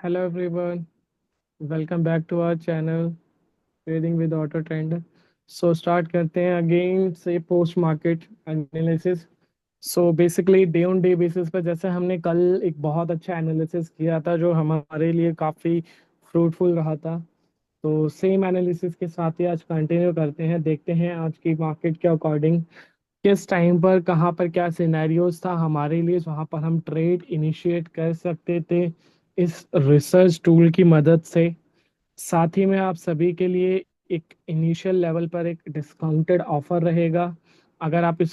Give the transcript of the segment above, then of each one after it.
Hello everyone, welcome back to our channel trading with auto trend. So start करते हैं again से post market analysis. So basically day on day basis पर जैसे हमने कल एक बहुत अच्छा एनालिसिस किया था जो हमारे लिए काफ़ी फ्रूटफुल रहा था। तो सेम एनालिसिस के साथ ही आज कंटिन्यू करते हैं, देखते हैं आज की मार्केट के अकॉर्डिंग किस टाइम पर कहाँ पर क्या सिनेरियोज था हमारे लिए जहाँ पर हम ट्रेड इनिशिएट कर सकते थे इस रिसर्च टूल की मदद से। साथ ही में आप सभी के लिए एक इनिशियल लेवल पर एक डिस्काउंटेड ऑफर रहेगा। अगर आप इस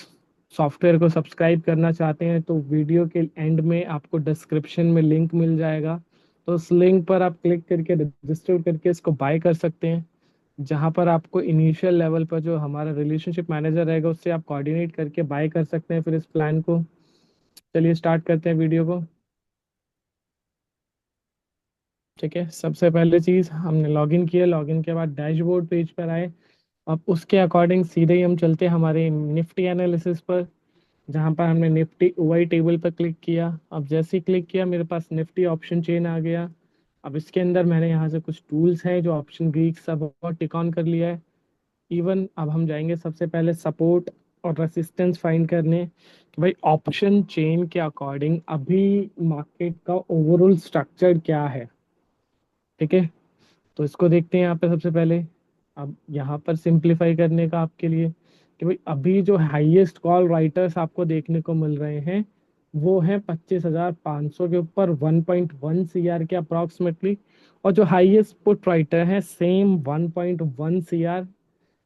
सॉफ्टवेयर को सब्सक्राइब करना चाहते हैं तो वीडियो के एंड में आपको डिस्क्रिप्शन में लिंक मिल जाएगा। तो उस लिंक पर आप क्लिक करके रजिस्टर करके इसको बाय कर सकते हैं, जहां पर आपको इनिशियल लेवल पर जो हमारा रिलेशनशिप मैनेजर रहेगा उससे आप कोऑर्डिनेट करके बाय कर सकते हैं फिर इस प्लान को। चलिए स्टार्ट करते हैं वीडियो को। ठीक है, सबसे पहले चीज हमने लॉगिन किया, लॉगिन के बाद डैशबोर्ड पेज पर आए। अब उसके अकॉर्डिंग सीधे ही हम चलते हैं हमारे निफ्टी एनालिसिस पर, जहां पर हमने निफ्टी ओआई टेबल पर क्लिक किया। अब जैसे ही क्लिक किया मेरे पास निफ्टी ऑप्शन चेन आ गया। अब इसके अंदर मैंने यहाँ से कुछ टूल्स हैं जो ऑप्शन ग्रीक सब और टिक ऑन कर लिया है। इवन अब हम जाएंगे सबसे पहले सपोर्ट और रेसिस्टेंस फाइंड करने कि भाई ऑप्शन चेन के अकॉर्डिंग अभी मार्केट का ओवरऑल स्ट्रक्चर क्या है। ठीक है, तो इसको देखते हैं यहाँ पे सबसे पहले। अब यहाँ पर सिंप्लीफाई करने का आपके लिए कि भाई अभी जो हाईएस्ट कॉल राइटर्स आपको देखने को मिल रहे हैं वो है 25,500 के ऊपर 1.1 सीआर के अप्रोक्सीमेटली। और जो हाईएस्ट पुट राइटर है सेम 1.1 सीआर,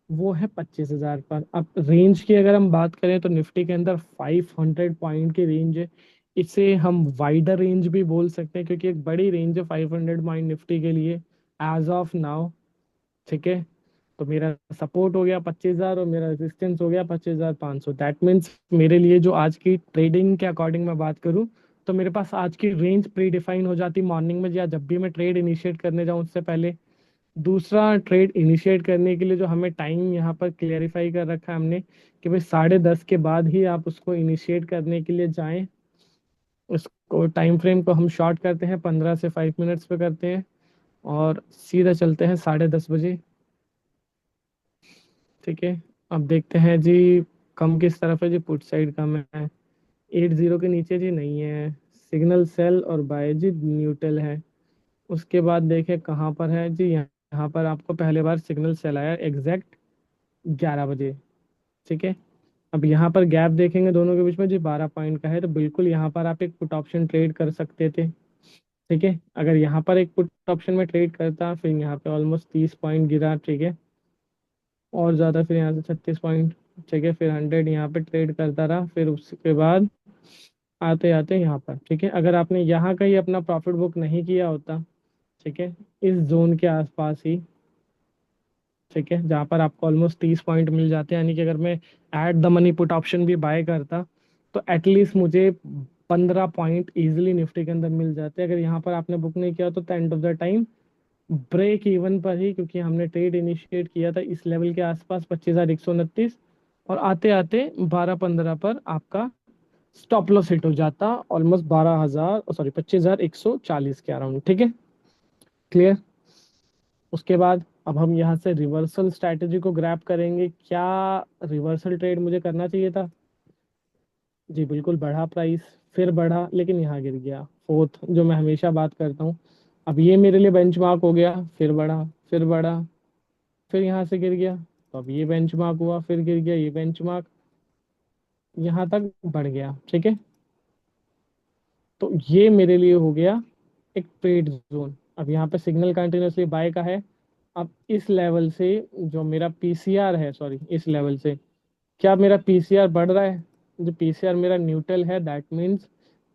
वो है 25,000 पर। अब रेंज की अगर हम बात करें तो निफ्टी के अंदर 500 पॉइंट की रेंज है। इसे हम वाइडर रेंज भी बोल सकते हैं क्योंकि एक बड़ी रेंज है 500 पॉइंट निफ्टी के लिए एज ऑफ नाउ। ठीक है, तो मेरा सपोर्ट हो गया 25,000 और मेरा रेजिस्टेंस हो गया 25,500। दैट मीन्स मेरे लिए जो आज की ट्रेडिंग के अकॉर्डिंग मैं बात करूं तो मेरे पास आज की रेंज प्री डिफाइन हो जाती मॉर्निंग में या जब भी मैं ट्रेड इनिशिएट करने जाऊं उससे पहले। दूसरा, ट्रेड इनिशिएट करने के लिए जो हमें टाइम यहाँ पर क्लेरिफाई कर रखा है हमने कि भाई 10:30 के बाद ही आप उसको इनिशिएट करने के लिए जाएं। उसको टाइम फ्रेम को हम शॉर्ट करते हैं, 15 से 5 मिनट्स पे करते हैं और सीधा चलते हैं 10:30 बजे। ठीक है, अब देखते हैं जी कम किस तरफ है जी, पुट साइड कम है 80 के नीचे जी नहीं है। सिग्नल सेल और बाय जी न्यूट्रल है। उसके बाद देखें कहाँ पर है जी, यहाँ पर आपको पहले बार सिग्नल सेल आया एग्जैक्ट 11 बजे। ठीक है, अब यहाँ पर गैप देखेंगे दोनों के बीच में जी 12 पॉइंट का है, तो बिल्कुल यहाँ पर आप एक पुट ऑप्शन ट्रेड कर सकते थे। ठीक है, अगर यहाँ पर एक पुट ऑप्शन में ट्रेड करता फिर यहाँ पे ऑलमोस्ट 30 पॉइंट गिरा। ठीक है, और ज़्यादा फिर यहाँ से 36 पॉइंट। ठीक है, फिर 100 यहाँ पे ट्रेड करता रहा, फिर उसके बाद आते आते यहाँ पर। ठीक है, अगर आपने यहाँ का ही अपना प्रॉफिट बुक नहीं किया होता, ठीक है, इस जोन के आसपास ही, ठीक है, जहाँ पर आपको ऑलमोस्ट 30 पॉइंट मिल जाते हैं, यानी कि अगर मैं at the money put option भी बाय करता तो एटलीस्ट मुझे 15 पॉइंट इजिली निफ्टी के अंदर मिल जाते। अगर यहाँ पर आपने बुक नहीं किया तो end of the time break even पर ही, क्योंकि हमने ट्रेड इनिशिएट किया था इस लेवल के आसपास 25,129, और आते आते 12-15 पर आपका स्टॉप लॉस हिट हो जाता ऑलमोस्ट 12,000, सॉरी 25,140 के अराउंड। ठीक है, क्लियर। उसके बाद अब हम यहाँ से रिवर्सल स्ट्रैटेजी को ग्रैब करेंगे। क्या रिवर्सल ट्रेड मुझे करना चाहिए था जी, बिल्कुल। बढ़ा प्राइस, फिर बढ़ा, लेकिन यहाँ गिर गया। फोर्थ जो मैं हमेशा बात करता हूँ, अब ये मेरे लिए बेंचमार्क हो गया, फिर बढ़ा, फिर बढ़ा, फिर यहाँ से गिर गया। तो अब ये बेंचमार्क हुआ, फिर गिर गया, ये बेंचमार्क यहाँ तक बढ़ गया। ठीक है, तो ये मेरे लिए हो गया एक ट्रेड जोन। अब यहाँ पे सिग्नल कंटिन्यूसली बाय का है। अब इस लेवल से जो मेरा पीसीआर है, सॉरी इस लेवल से क्या मेरा पीसीआर बढ़ रहा है? जो पीसीआर मेरा न्यूट्रल है, दैट मीन्स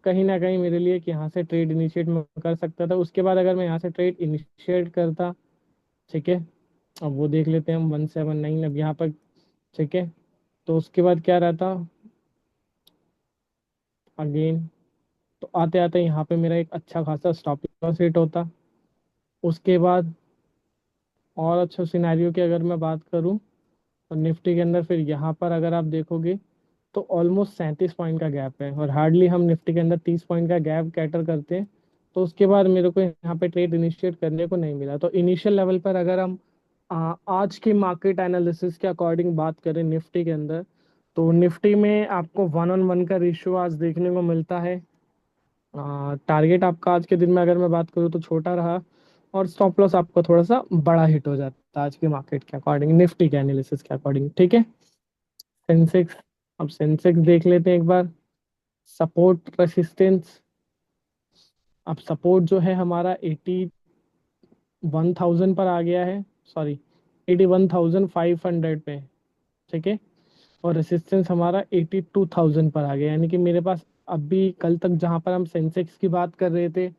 कहीं ना कहीं मेरे लिए कि यहाँ से ट्रेड इनिशिएट मैं कर सकता था। उसके बाद अगर मैं यहाँ से ट्रेड इनिशिएट करता, ठीक है, अब वो देख लेते हैं हम 179 अब यहाँ पर। ठीक है, तो उसके बाद क्या रहता अगेन, तो आते आते यहाँ पे मेरा एक अच्छा खासा स्टॉप लॉस हिट होता। उसके बाद और अच्छा सिनेरियो की अगर मैं बात करूँ तो निफ्टी के अंदर फिर यहाँ पर अगर आप देखोगे तो ऑलमोस्ट 37 पॉइंट का गैप है, और हार्डली हम निफ्टी के अंदर 30 पॉइंट का गैप कैटर करते हैं। तो उसके बाद मेरे को यहाँ पे ट्रेड इनिशिएट करने को नहीं मिला। तो इनिशियल लेवल पर अगर हम आज की मार्केट एनालिसिस के अकॉर्डिंग बात करें निफ्टी के अंदर, तो निफ्टी में आपको 1-on-1 का रेशियो आज देखने को मिलता है। टारगेट आपका आज के दिन में अगर मैं बात करूँ तो छोटा रहा, और स्टॉप लॉस आपको थोड़ा सा बड़ा हिट हो जाता है आज की मार्केट के अकॉर्डिंग, निफ्टी के एनालिसिस के अकॉर्डिंग। ठीक है। सेंसेक्स, अब सेंसेक्स देख लेते हैं एक बार। सपोर्ट रेसिस्टेंस, अब सपोर्ट जो है हमारा 81,000 पर आ गया है, सॉरी 81,500 पे। ठीक है। और रेसिस्टेंस हमारा 82,000 पर आ गया, यानी कि मेरे पास अभी कल तक जहां पर हम सेंसेक्स की बात कर रहे थे,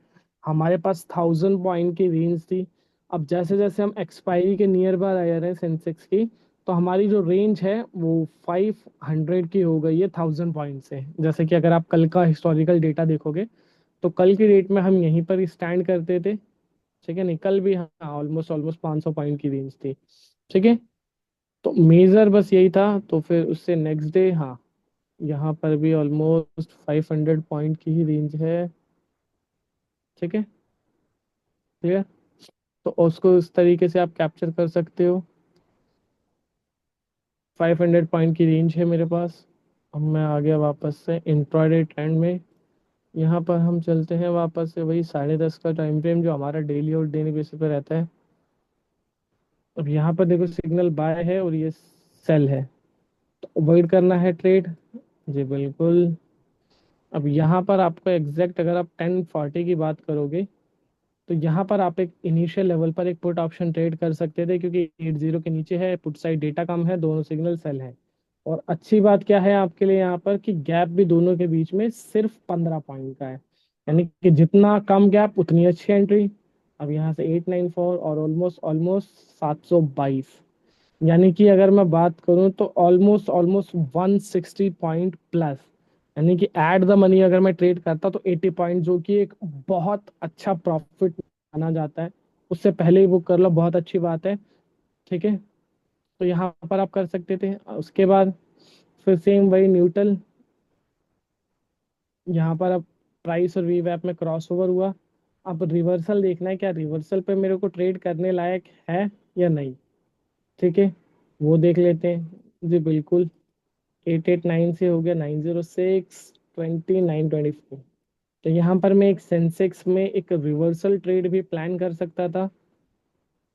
हमारे पास 1000 पॉइंट की रेंज थी। अब जैसे जैसे हम एक्सपायरी के नियर बाय आ रहे हैं सेंसेक्स की, तो हमारी जो रेंज है वो 500 की हो गई है 1000 पॉइंट से। जैसे कि अगर आप कल का हिस्टोरिकल डेटा देखोगे, तो कल की डेट में हम यहीं पर स्टैंड करते थे। ठीक है, नहीं कल भी हाँ ऑलमोस्ट ऑलमोस्ट 500 पॉइंट की रेंज थी। ठीक है। तो मेजर बस यही था। तो फिर उससे नेक्स्ट डे हाँ, यहाँ पर भी ऑलमोस्ट 500 पॉइंट की ही रेंज है। ठीक है, क्लियर। तो उसको इस तरीके से आप कैप्चर कर सकते हो। 500 पॉइंट की रेंज है मेरे पास। अब मैं आ गया वापस से इंट्राडे ट्रेंड में। यहाँ पर हम चलते हैं वापस से वही 10:30 का टाइम फ्रेम जो हमारा डेली और डेली बेसिस पे रहता है। अब यहाँ पर देखो सिग्नल बाय है और ये सेल है, तो अवॉइड करना है ट्रेड। जी बिल्कुल। अब यहाँ पर आपको एग्जैक्ट अगर आप 10:40 की बात करोगे, तो यहाँ पर आप एक इनिशियल लेवल पर एक पुट ऑप्शन ट्रेड कर सकते थे, क्योंकि 80 के नीचे है, पुट साइड डेटा कम है, दोनों सिग्नल सेल है। और अच्छी बात क्या है आपके लिए यहाँ पर कि गैप भी दोनों के बीच में सिर्फ 15 पॉइंट का है, यानी कि जितना कम गैप उतनी अच्छी एंट्री। अब यहाँ से 894 और ऑलमोस्ट ऑलमोस्ट 722, यानी कि अगर मैं बात करूं तो ऑलमोस्ट ऑलमोस्ट 160 पॉइंट प्लस, यानी कि एट द मनी अगर मैं ट्रेड करता तो 80 पॉइंट, जो कि एक बहुत अच्छा प्रॉफिट माना जाता है। उससे पहले ही बुक कर लो, बहुत अच्छी बात है। ठीक है। तो यहाँ पर आप कर सकते थे। उसके बाद फिर सेम वही न्यूट्रल, यहाँ पर अब प्राइस और वी वैप में क्रॉस ओवर हुआ। अब रिवर्सल देखना है, क्या रिवर्सल पे मेरे को ट्रेड करने लायक है या नहीं। ठीक है, वो देख लेते हैं। जी बिल्कुल। 889 से हो गया 906, 2924। तो यहाँ पर मैं एक सेंसेक्स में एक रिवर्सल ट्रेड भी प्लान कर सकता था।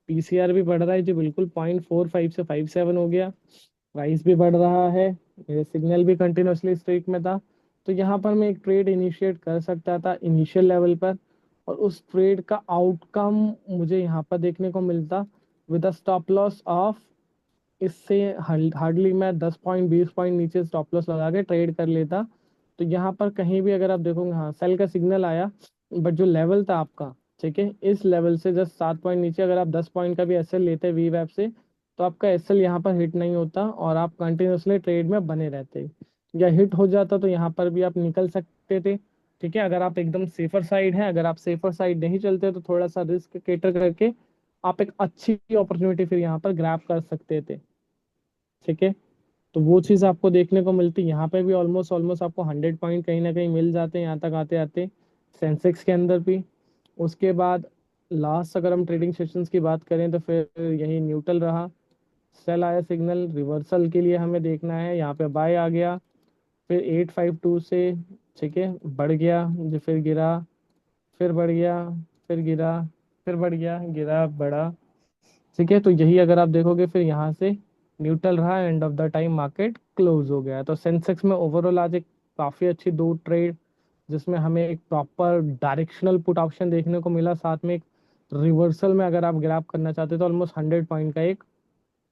पीसीआर भी बढ़ रहा है जी बिल्कुल, 0.45 से 57 हो गया। प्राइस भी बढ़ रहा है, मेरे सिग्नल भी कंटिन्यूअसली स्ट्रीक में था। तो यहाँ पर मैं एक ट्रेड इनिशिएट कर सकता था इनिशियल लेवल पर, और उस ट्रेड का आउटकम मुझे यहाँ पर देखने को मिलता with a stop loss of, इससे हार्डली मैं 10 पॉइंट 20 पॉइंट नीचे स्टॉप लॉस लगा के ट्रेड कर लेता। तो यहाँ पर कहीं भी अगर आप देखोगे, हाँ सेल का सिग्नल आया, बट जो लेवल था आपका, ठीक है, इस लेवल से जस्ट 7 पॉइंट नीचे अगर आप 10 पॉइंट का भी एसएल लेते वी वैप से, तो आपका एसएल यहाँ पर हिट नहीं होता और आप कंटिन्यूसली ट्रेड में बने रहते। या हिट हो जाता तो यहाँ पर भी आप निकल सकते थे। ठीक है, अगर आप एकदम सेफर साइड है, अगर आप सेफर साइड नहीं चलते तो थोड़ा सा रिस्क केटर करके आप एक अच्छी अपॉर्चुनिटी फिर यहाँ पर ग्रैब कर सकते थे। ठीक है, तो वो चीज़ आपको देखने को मिलती, यहाँ पे भी ऑलमोस्ट ऑलमोस्ट आपको 100 पॉइंट कहीं ना कहीं मिल जाते हैं यहाँ तक आते आते, सेंसेक्स के अंदर भी। उसके बाद लास्ट अगर हम ट्रेडिंग सेशंस की बात करें तो फिर यही न्यूट्रल रहा। सेल आया सिग्नल, रिवर्सल के लिए हमें देखना है, यहाँ पे बाय आ गया, फिर 852 से, ठीक है, बढ़ गया, जो फिर गिरा, फिर बढ़ गया, फिर गिरा, फिर बढ़ गया, गिरा, बढ़ा। ठीक है, तो यही अगर आप देखोगे फिर यहाँ से न्यूट्रल रहा, and of the time market close हो गया। तो सेंसेक्स में ओवरऑल आज एक काफी अच्छी दो ट्रेड, जिसमें हमें एक प्रॉपर डायरेक्शनल पुट ऑप्शन देखने को मिला, साथ में एक रिवर्सल में अगर आप ग्रैब करना चाहते तो ऑलमोस्ट 100 पॉइंट का एक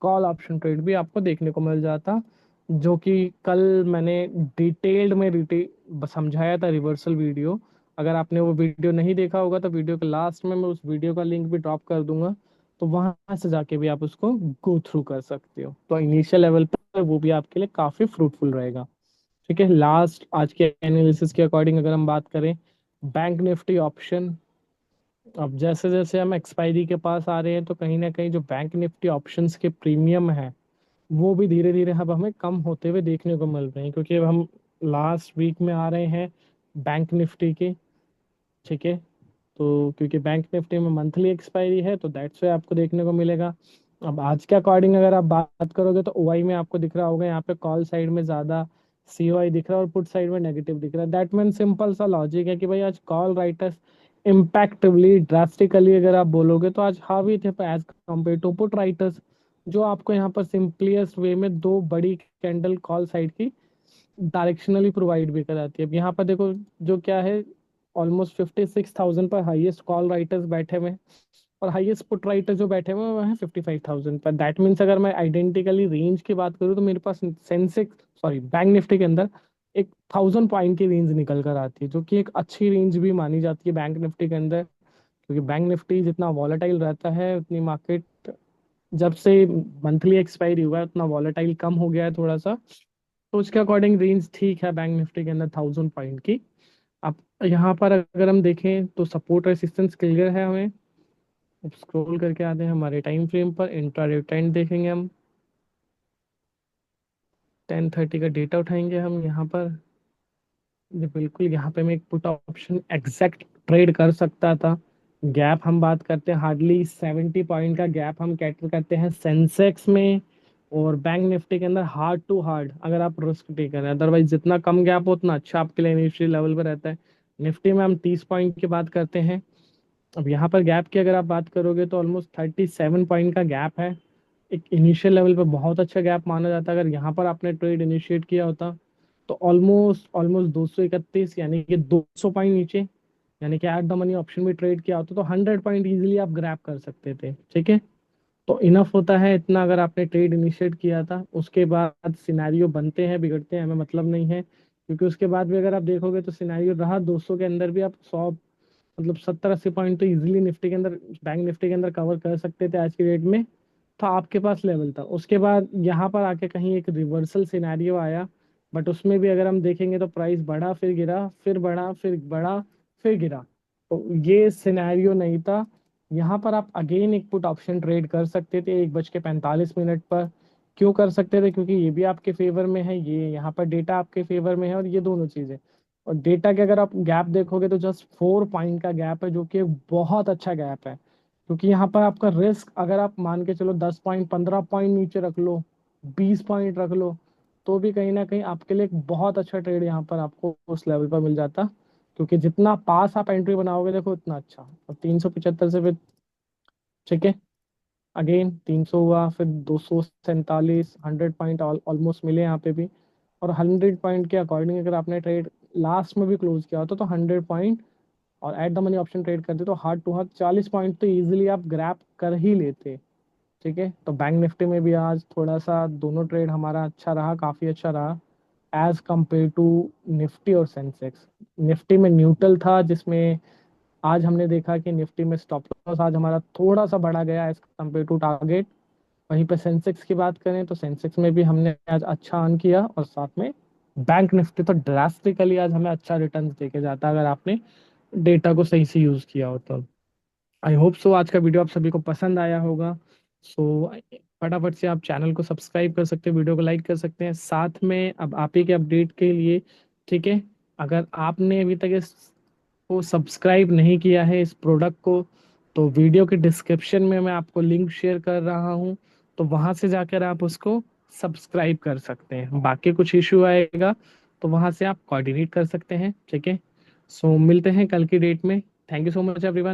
कॉल ऑप्शन ट्रेड भी आपको देखने को मिल जाता, जो कि कल मैंने डिटेल्ड में समझाया था रिवर्सल वीडियो। अगर आपने वो वीडियो नहीं देखा होगा तो वीडियो के लास्ट में मैं उस वीडियो का लिंक भी ड्रॉप कर दूंगा, तो वहां से जाके भी आप उसको गो थ्रू कर सकते हो। तो इनिशियल लेवल पर वो भी आपके लिए काफी फ्रूटफुल रहेगा। ठीक है, लास्ट आज के एनालिसिस के अकॉर्डिंग अगर हम बात करें, बैंक निफ्टी ऑप्शन, अब जैसे जैसे हम एक्सपायरी के पास आ रहे हैं तो कहीं ना कहीं जो बैंक निफ्टी ऑप्शंस के प्रीमियम है वो भी धीरे धीरे अब हमें कम होते हुए देखने को मिल रहे हैं, क्योंकि अब हम लास्ट वीक में आ रहे हैं बैंक निफ्टी के। ठीक है, तो क्योंकि बैंक निफ्टी में मंथली एक्सपायरी है तो दैट्स वाई आपको देखने को मिलेगा। अब आज के अकॉर्डिंग अगर आप बात करोगे तो ओआई में आपको दिख रहा होगा यहाँ पे कॉल साइड में ज्यादा सीओआई दिख रहा है और पुट साइड में नेगेटिव दिख रहा है। दैट मीन सिंपल सा लॉजिक है कि भाई आज कॉल राइटर्स इम्पैक्टिवली ड्रास्टिकली अगर आप बोलोगे तो आज हावी थे as compared to put writers, जो आपको यहाँ पर सिंपलीस्ट वे में दो बड़ी कैंडल कॉल साइड की डायरेक्शनली प्रोवाइड भी कराती है। अब यहाँ पर देखो जो क्या है, ऑलमोस्ट 56,000 पर हाईएस्ट कॉल राइटर्स बैठे हुए हैं और हाईएस्ट पुट राइटर जो बैठे हुए हैं वो है 55,000 पर। दैट मीन्स अगर मैं आइडेंटिकली रेंज की बात करूँ तो मेरे पास सेंसेक्स सॉरी बैंक निफ्टी के अंदर एक 1,000 पॉइंट की रेंज निकल कर आती है, जो कि एक अच्छी रेंज भी मानी जाती है बैंक निफ्टी के अंदर। क्योंकि बैंक निफ्टी जितना वॉलेटाइल रहता है उतनी मार्केट जब से मंथली एक्सपायरी हुआ है उतना वॉलेटाइल कम हो गया है थोड़ा सा। तो उसके अकॉर्डिंग रेंज ठीक है बैंक निफ्टी के अंदर 1,000 पॉइंट की। अब यहाँ पर अगर हम देखें तो सपोर्ट रेसिस्टेंस क्लियर है हमें। अब स्क्रॉल करके आते हैं हमारे टाइम फ्रेम पर, इंट्राडे ट्रेंड देखेंगे हम। 10:30 का डेटा उठाएंगे हम यहाँ पर। ये बिल्कुल यहाँ पे मैं एक पुट ऑप्शन एग्जैक्ट ट्रेड कर सकता था। गैप हम बात करते हैं हार्डली 70 पॉइंट का गैप हम कैटर करते हैं सेंसेक्स में। और बैंक निफ्टी के अंदर हार्ड टू हार्ड अगर आप रिस्क टेकर हैं, अदरवाइज जितना कम गैप हो उतना अच्छा आपके लिए इनिशियल लेवल पर रहता है। निफ्टी में हम 30 पॉइंट की बात करते हैं। अब यहाँ पर गैप की अगर आप बात करोगे तो ऑलमोस्ट 37 पॉइंट का गैप है। एक इनिशियल लेवल पे बहुत अच्छा गैप माना जाता है। अगर यहाँ पर आपने ट्रेड इनिशिएट किया होता तो ऑलमोस्ट ऑलमोस्ट 231 यानी कि 200 पॉइंट नीचे, यानी कि एट द मनी ऑप्शन भी ट्रेड किया होता तो 100 पॉइंट इजीली आप ग्रैब कर सकते थे। ठीक है, तो इनफ होता है इतना अगर आपने ट्रेड इनिशिएट किया था। उसके बाद सिनेरियो बनते हैं बिगड़ते हैं हमें मतलब नहीं है, क्योंकि उसके बाद भी अगर आप देखोगे तो सिनेरियो रहा 200 के अंदर भी आप 100 मतलब 70-80 पॉइंट तो इजीली निफ्टी के अंदर बैंक निफ्टी के अंदर कवर कर सकते थे आज की डेट में। तो आपके पास लेवल था। उसके बाद यहाँ पर आके कहीं एक रिवर्सल सिनेरियो आया, बट उसमें भी अगर हम देखेंगे तो प्राइस बढ़ा फिर गिरा फिर बढ़ा फिर बढ़ा फिर गिरा। तो ये सिनेरियो नहीं था। यहाँ पर आप अगेन एक पुट ऑप्शन ट्रेड कर सकते थे 1:45 पर। क्यों कर सकते थे? क्योंकि ये भी आपके फेवर में है, ये यहाँ पर डेटा आपके फेवर में है और ये दोनों चीजें। और डेटा के अगर आप गैप देखोगे तो जस्ट 4 पॉइंट का गैप है, जो कि एक बहुत अच्छा गैप है। क्योंकि यहाँ पर आपका रिस्क अगर आप मान के चलो 10 पॉइंट 15 पॉइंट नीचे रख लो, 20 पॉइंट रख लो, तो भी कहीं ना कहीं आपके लिए एक बहुत अच्छा ट्रेड यहाँ पर आपको उस लेवल पर मिल जाता। क्योंकि जितना पास आप एंट्री बनाओगे देखो उतना अच्छा। और 375 से फिर ठीक है, अगेन 300 हुआ फिर 247, 100 पॉइंट ऑलमोस्ट मिले यहाँ पे भी। और 100 पॉइंट के अकॉर्डिंग अगर आपने ट्रेड लास्ट में भी क्लोज किया होता तो 100 पॉइंट और at the money option trade करते तो हार्ड टू हार्ड 40 पॉइंट तो इजीली आप ग्रैप कर ही लेते। ठीक है, तो बैंक निफ्टी में भी आज थोड़ा सा दोनों ट्रेड हमारा अच्छा रहा, काफी अच्छा रहा एज कंपेयर टू निफ्टी और सेंसेक्स। निफ्टी में न्यूट्रल था, जिसमें आज हमने देखा कि निफ्टी में स्टॉप लॉस आज हमारा थोड़ा सा बढ़ा गया एज कंपेयर टू टारगेट। वहीं पे सेंसेक्स की बात करें तो सेंसेक्स में भी हमने आज अच्छा अर्न किया और साथ में बैंक निफ्टी तो ड्रास्टिकली आज हमें अच्छा रिटर्न देके जाता अगर आपने डेटा को सही से यूज किया हो तो। आई होप सो आज का वीडियो आप सभी को पसंद आया होगा। सो फटाफट से आप चैनल को सब्सक्राइब कर सकते हैं, वीडियो को लाइक कर सकते हैं साथ में। अब आप ही के अपडेट के लिए, ठीक है, अगर आपने अभी तक इसको सब्सक्राइब नहीं किया है इस प्रोडक्ट को, तो वीडियो के डिस्क्रिप्शन में मैं आपको लिंक शेयर कर रहा हूँ, तो वहां से जाकर आप उसको सब्सक्राइब कर सकते हैं। बाकी कुछ इशू आएगा तो वहां से आप कोऑर्डिनेट कर सकते हैं। ठीक है, सो मिलते हैं कल की डेट में। Thank you so much everyone.